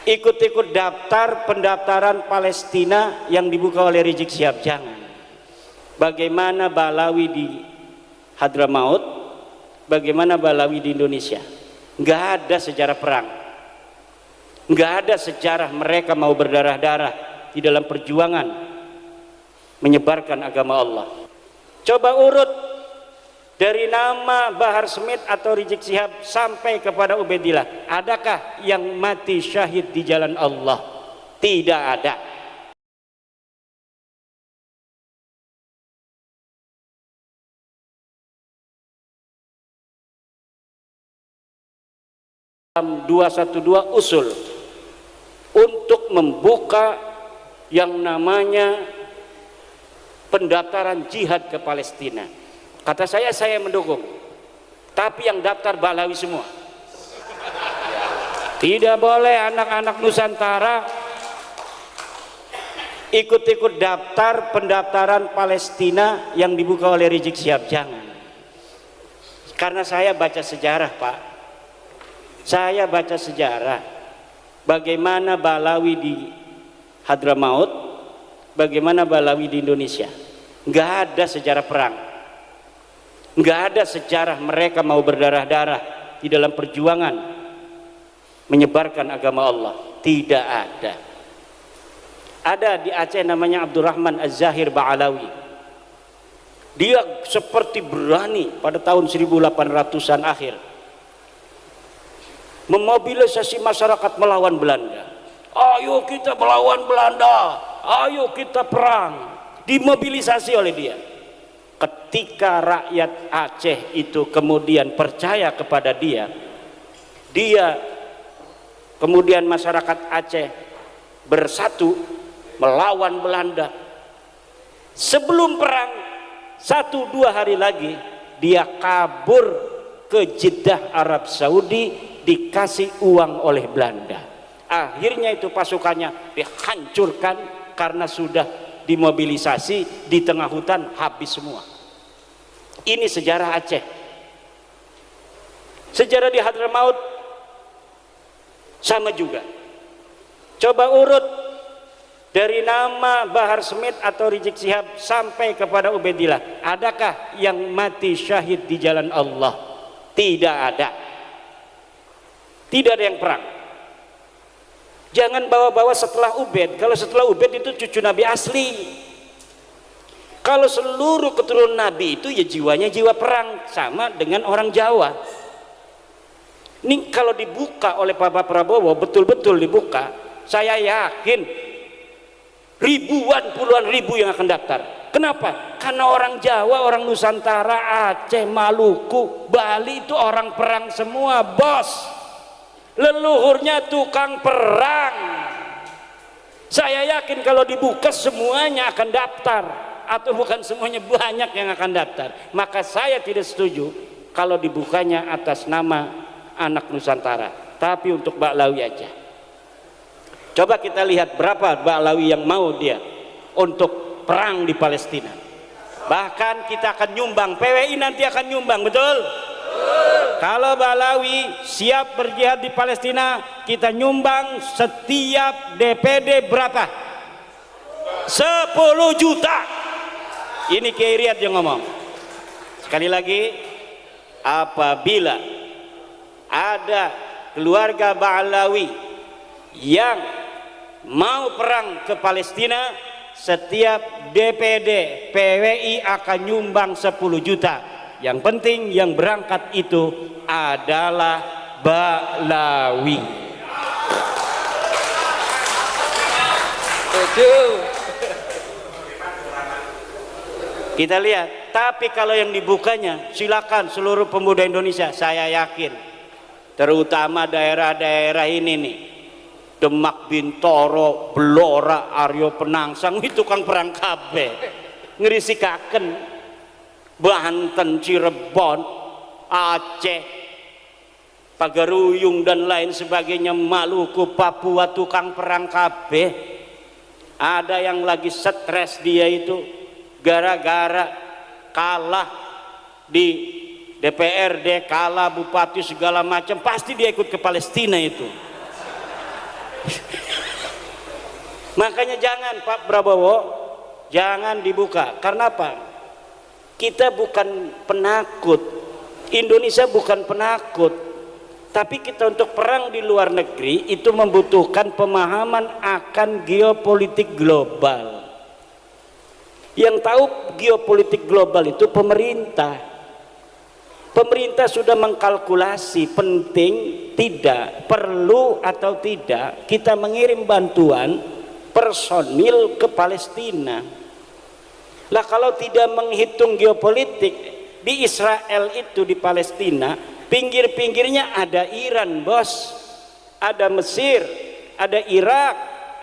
ikut-ikut daftar pendaftaran Palestina yang dibuka oleh Rizik Syihab. Jangan. Bagaimana Balawi di Hadramaut, bagaimana Balawi di Indonesia. Nggak ada sejarah perang, nggak ada sejarah mereka mau berdarah-darah di dalam perjuangan menyebarkan agama Allah. Coba urut dari nama Bahar Smith atau Rizik Syihab sampai kepada Ubaidillah, adakah yang mati syahid di jalan Allah? Tidak ada. Dalam 212 usul untuk membuka yang namanya pendaftaran jihad ke Palestina. Kata saya mendukung, tapi yang daftar Balawi semua. Tidak boleh anak-anak Nusantara ikut-ikut daftar pendaftaran Palestina yang dibuka oleh Rizik Syihab. Jangan. Karena saya baca sejarah, Pak. Saya baca sejarah bagaimana Balawi di Hadramaut, bagaimana Balawi di Indonesia. Nggak ada sejarah perang, nggak ada sejarah mereka mau berdarah-darah di dalam perjuangan menyebarkan agama Allah. Tidak ada. Ada di Aceh namanya Abdurrahman Az-Zahir Ba'alawi. Dia seperti berani pada tahun 1800-an akhir memobilisasi masyarakat melawan Belanda. Ayo kita melawan Belanda, ayo kita perang. Dimobilisasi oleh dia. Ketika rakyat Aceh itu kemudian percaya kepada dia, kemudian masyarakat Aceh bersatu melawan Belanda. Sebelum perang 1-2 hari lagi dia kabur ke Jeddah Arab Saudi, dikasih uang oleh Belanda. Akhirnya itu pasukannya dihancurkan karena sudah dimobilisasi di tengah hutan, habis semua. Ini sejarah Aceh. Sejarah di Hadramaut sama juga. Coba urut dari nama Bahar Smith atau Rizik Syihab sampai kepada Ubaidillah, adakah yang mati syahid di jalan Allah? Tidak ada. Tidak ada yang perang. Jangan bawa-bawa setelah Ubaid. Kalau setelah Ubaid itu cucu Nabi asli. Kalau seluruh keturunan Nabi itu ya jiwanya jiwa perang, sama dengan orang Jawa. Ini kalau dibuka oleh Pak Prabowo, betul-betul dibuka, saya yakin ribuan, puluhan ribu yang akan daftar. Kenapa? Karena orang Jawa, orang Nusantara, Aceh, Maluku, Bali itu orang perang semua, bos. Leluhurnya tukang perang. Saya yakin kalau dibuka semuanya akan daftar, atau bukan semuanya, banyak yang akan daftar. Maka saya tidak setuju kalau dibukanya atas nama anak Nusantara, tapi untuk Ba'lawi aja. Coba kita lihat berapa Ba'lawi yang mau dia untuk perang di Palestina. Bahkan kita akan nyumbang, PWI nanti akan nyumbang, betul? Kalau Balawi siap berjihad di Palestina, kita nyumbang setiap DPD berapa? 10 juta. Ini Kiai Riyad yang ngomong. Sekali lagi, apabila ada keluarga Balawi yang mau perang ke Palestina, setiap DPD PWI akan nyumbang 10 juta. Yang penting yang berangkat itu adalah Balawi. Kita lihat. Tapi kalau yang dibukanya, silakan seluruh pemuda Indonesia. Saya yakin, terutama daerah-daerah ini nih, Demak, Bintoro, Blora, Aryo Penangsang, itu kan perang kabeh. Ngerisikaken. Banten, Cirebon, Aceh, Pagaruyung dan lain sebagainya, Maluku, Papua, tukang perang kabeh. Ada yang lagi stres dia itu gara-gara kalah di DPRD, kalah bupati segala macam, pasti dia ikut ke Palestina itu. Makanya jangan Pak Prabowo, jangan dibuka. Karena apa? Kita bukan penakut, Indonesia bukan penakut, tapi kita untuk perang di luar negeri itu membutuhkan pemahaman akan geopolitik global. Yang tahu geopolitik global itu pemerintah. Pemerintah sudah mengkalkulasi penting tidak, perlu atau tidak kita mengirim bantuan personil ke Palestina. Lah kalau tidak menghitung geopolitik, di Israel itu di Palestina pinggir-pinggirnya ada Iran bos, ada Mesir, ada Irak,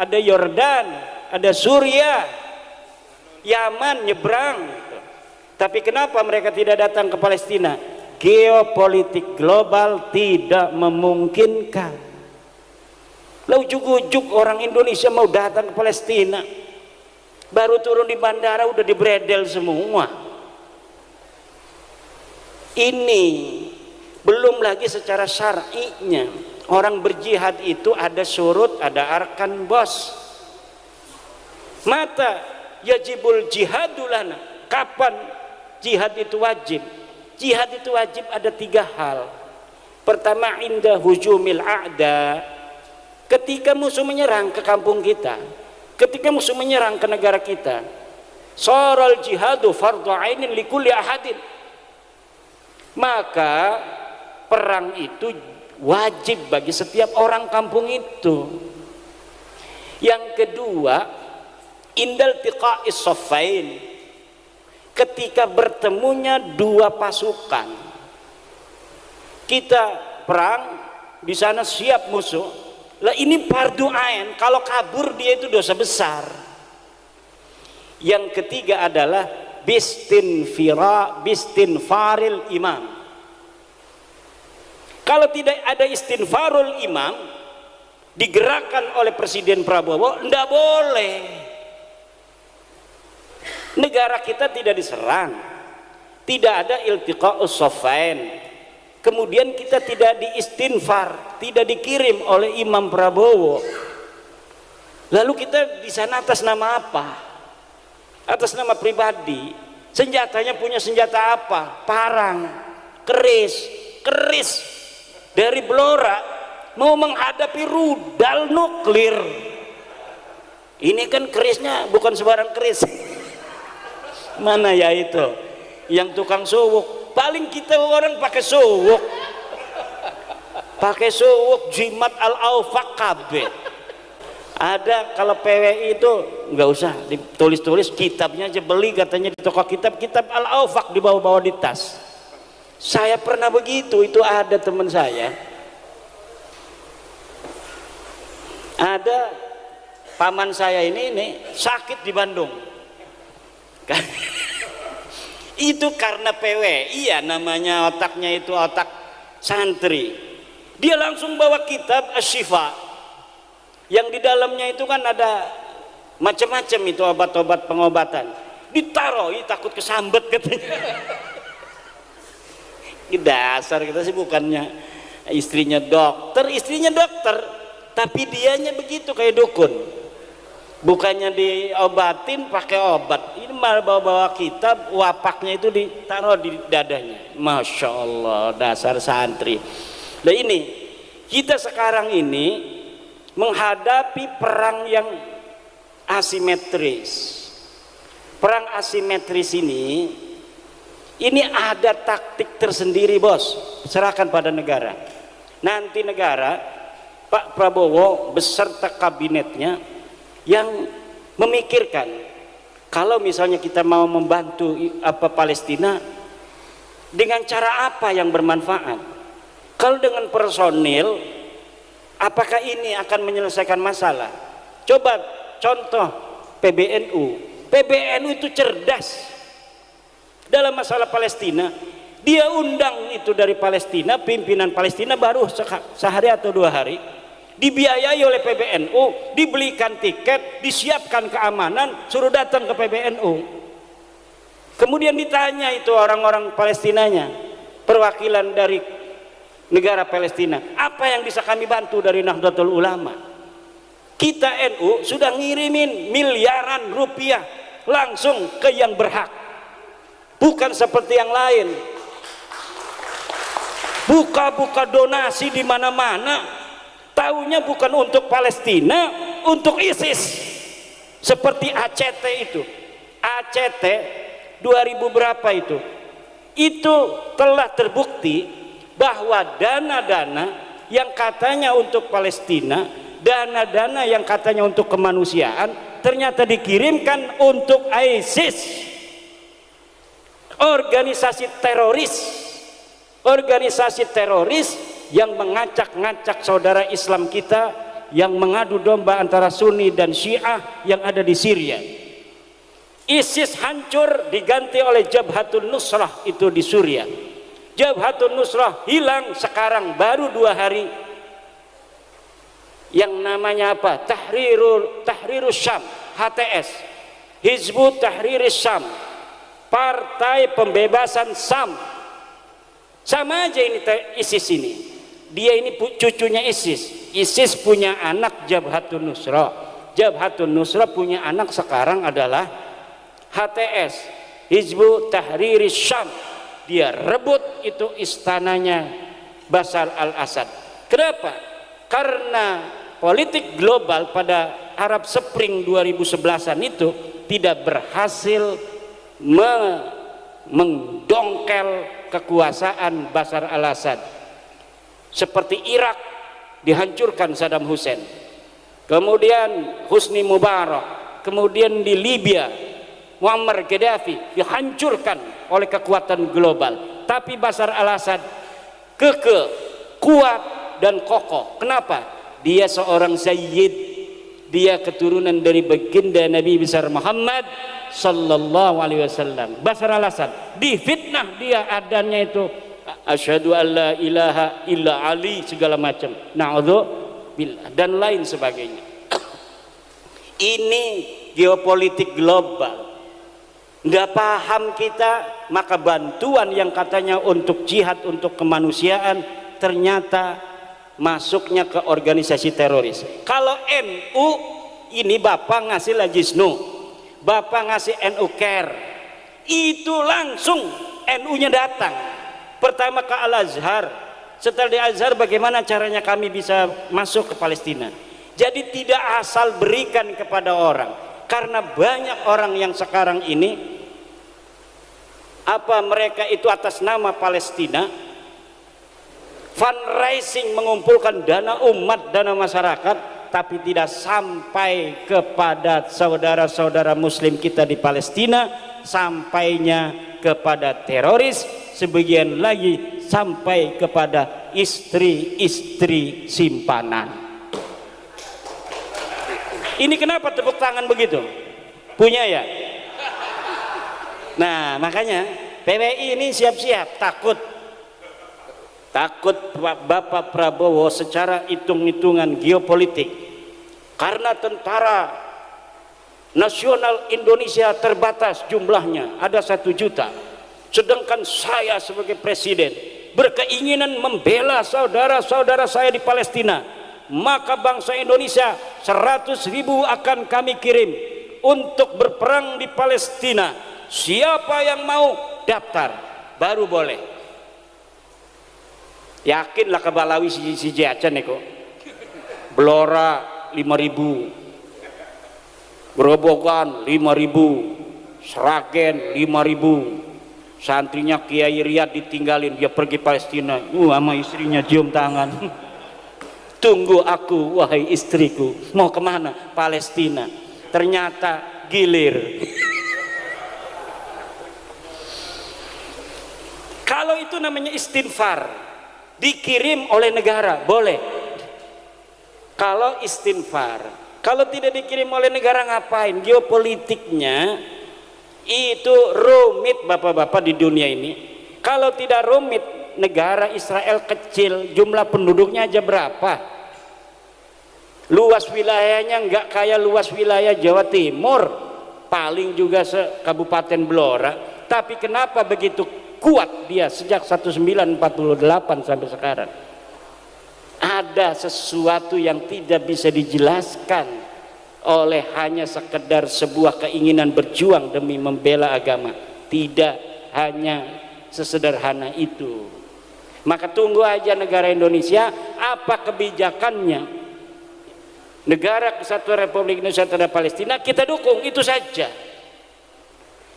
ada Yordan, ada Suriah, Yaman nyebrang. Tapi kenapa mereka tidak datang ke Palestina? Geopolitik global tidak memungkinkan. Lah ujuk-ujuk orang Indonesia mau datang ke Palestina, baru turun di bandara udah dibredel semua. Ini belum lagi secara syar'inya. Orang berjihad itu ada syurut, ada arkan bos. Mata yajibul jihadulana. Kapan jihad itu wajib? Jihad itu wajib ada 3 hal. Pertama, inda hujumil a'da, ketika musuh menyerang ke kampung kita, ketika musuh menyerang ke negara kita. Saral jihadu fardhu ainin likulli ahadin, maka perang itu wajib bagi setiap orang kampung itu. Yang kedua, indal tiqa'is saffain, ketika bertemunya 2 pasukan, kita perang di sana siap musuh. Lah ini fardu ain, kalau kabur dia itu dosa besar. Yang ketiga adalah bistinfaril imam. Kalau tidak ada istinfarul imam digerakkan oleh Presiden Prabowo, tidak boleh. Negara kita tidak diserang, tidak ada iltiqa'us saffain, kemudian kita tidak diistinfar, tidak dikirim oleh Imam Prabowo. Lalu kita di sana atas nama apa? Atas nama pribadi. Senjatanya punya senjata apa? Parang, keris dari Blora, mau menghadapi rudal nuklir. Ini kan kerisnya bukan sembarang keris. Mana ya itu yang tukang suwuk? Paling kita orang pakai suwuk, jimat al-aufaq kabeh. Ada kalau PWI itu nggak usah ditulis-tulis, kitabnya aja beli katanya di toko kitab al-aufaq dibawa-bawa di tas. Saya pernah begitu, itu ada teman saya, ada paman saya ini sakit di Bandung. Itu karena PWI ya, namanya otaknya itu otak santri. Dia langsung bawa kitab Asy-Syifa, yang di dalamnya itu kan ada macam-macam itu obat-obat pengobatan. Ditaruh, takut kesambet katanya. Dasar kita sih, bukannya istrinya dokter, tapi dianya begitu kayak dukun. Bukannya diobatin pakai obat, ini malah bawa-bawa kitab, wapaknya itu ditaruh di dadanya. Masya Allah, dasar santri. Nah ini kita sekarang ini menghadapi perang yang asimetris. Perang asimetris ini ada taktik tersendiri bos. Serahkan pada negara. Nanti negara, Pak Prabowo beserta kabinetnya yang memikirkan, kalau misalnya kita mau membantu Palestina, dengan cara apa yang bermanfaat? Kalau dengan personil, apakah ini akan menyelesaikan masalah? Coba contoh PBNU itu cerdas dalam masalah Palestina. Dia undang itu dari Palestina, pimpinan Palestina baru sehari atau 2 hari, dibiayai oleh PBNU, dibelikan tiket, disiapkan keamanan, suruh datang ke PBNU. Kemudian ditanya itu orang-orang Palestinanya, perwakilan dari negara Palestina, apa yang bisa kami bantu dari Nahdlatul Ulama? Kita NU sudah ngirimin miliaran rupiah langsung ke yang berhak, bukan seperti yang lain buka-buka donasi di mana-mana, taunya bukan untuk Palestina, untuk ISIS. Seperti ACT itu, ACT 2000 berapa itu telah terbukti bahwa dana-dana yang katanya untuk Palestina, dana-dana yang katanya untuk kemanusiaan, ternyata dikirimkan untuk ISIS, organisasi teroris yang mengacak-ngacak saudara Islam kita, yang mengadu domba antara Sunni dan Syiah yang ada di Syria. ISIS hancur diganti oleh Jabhatun Nusrah itu di Suriah. Jabhatun Nusrah hilang sekarang baru 2 hari. Yang namanya apa? Tahrirus Syam, HTS, Hizbut Tahriris Syam, Partai Pembebasan Syam. Sama aja ini ISIS ini. Dia ini cucunya ISIS. ISIS punya anak Jabhatun Nusrah. Jabhatun Nusrah punya anak sekarang adalah HTS, Hizbut Tahriris Syam. Dia rebut itu istananya Bashar al-Assad. Kenapa? Karena politik global pada Arab Spring 2011-an itu tidak berhasil mendongkel kekuasaan Bashar al-Assad. Seperti Irak dihancurkan Saddam Hussein, kemudian Husni Mubarak, kemudian di Libya Muammar Gaddafi dihancurkan oleh kekuatan global. Tapi Bashar al-Assad kekeh, kuat dan kokoh. Kenapa? Dia seorang sayyid, dia keturunan dari baginda Nabi besar Muhammad sallallahu alaihi wasallam. Bashar al-Assad difitnah, dia adanya itu asyhadu alla ilaha illa Ali segala macam, na'udzubillah dan lain sebagainya. Ini geopolitik global. Nggak paham kita, maka bantuan yang katanya untuk jihad, untuk kemanusiaan, ternyata masuknya ke organisasi teroris. Kalau NU ini Bapak ngasih Lajisnu, Bapak ngasih NU Care, itu langsung NU-nya datang. Pertama ke Al-Azhar, setelah di Azhar bagaimana caranya kami bisa masuk ke Palestina. Jadi tidak asal berikan kepada orang, karena banyak orang yang sekarang ini mereka itu atas nama Palestina fundraising, mengumpulkan dana umat, dana masyarakat, tapi tidak sampai kepada saudara-saudara muslim kita di Palestina, sampainya kepada teroris, sebagian lagi sampai kepada istri-istri simpanan. Ini kenapa tepuk tangan begitu? Punya ya? Nah makanya PWI ini siap-siap, takut Bapak Prabowo secara hitung-hitungan geopolitik, karena tentara nasional Indonesia terbatas jumlahnya, ada 1 juta, sedangkan saya sebagai presiden berkeinginan membela saudara-saudara saya di Palestina, maka bangsa Indonesia 100.000 akan kami kirim untuk berperang di Palestina. Siapa yang mau daftar baru boleh. Yakinlah kebalawi si acan kok. Blora 5.000, Gerobokan 5.000, Sragen 5.000, santrinya Kiai Riyad ditinggalin, dia pergi Palestina, sama istrinya cium tangan. Tunggu aku wahai istriku, mau kemana? Palestina. Ternyata gilir. Kalau itu namanya istinfar, dikirim oleh negara boleh. Kalau istinfar, kalau tidak dikirim oleh negara ngapain? Geopolitiknya itu rumit bapak-bapak di dunia ini. Kalau tidak rumit, negara Israel kecil, jumlah penduduknya aja berapa? Luas wilayahnya nggak kayak luas wilayah Jawa Timur, paling juga se-Kabupaten Blora. Tapi kenapa begitu kuat dia sejak 1948 sampai sekarang? ada sesuatu yang tidak bisa dijelaskan oleh hanya sekedar sebuah keinginan berjuang demi membela agama. Tidak hanya sesederhana itu. Maka tunggu aja negara Indonesia apa kebijakannya. Negara Kesatuan Republik Indonesia terhadap Palestina kita dukung, itu saja.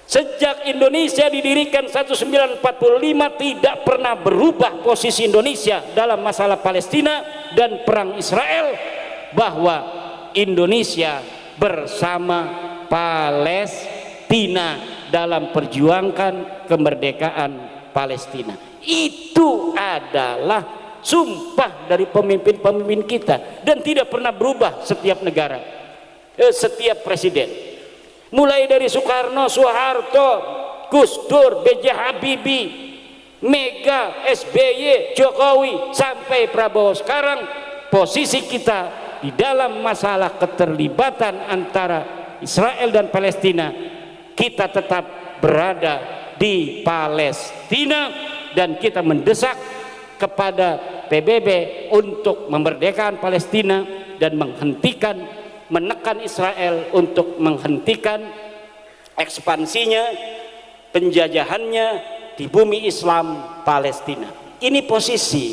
Sejak Indonesia didirikan 1945 tidak pernah berubah posisi Indonesia dalam masalah Palestina dan perang Israel, bahwa Indonesia bersama Palestina dalam perjuangkan kemerdekaan Palestina. Itu adalah sumpah dari pemimpin-pemimpin kita dan tidak pernah berubah setiap negara, setiap presiden. Mulai dari Soekarno, Soeharto, Gus Dur, B.J. Habibie, Mega, SBY, Jokowi sampai Prabowo sekarang, posisi kita di dalam masalah keterlibatan antara Israel dan Palestina, kita tetap berada di Palestina dan kita mendesak kepada PBB untuk memerdekakan Palestina dan menekan Israel untuk menghentikan ekspansinya, penjajahannya di bumi Islam Palestina. Ini posisi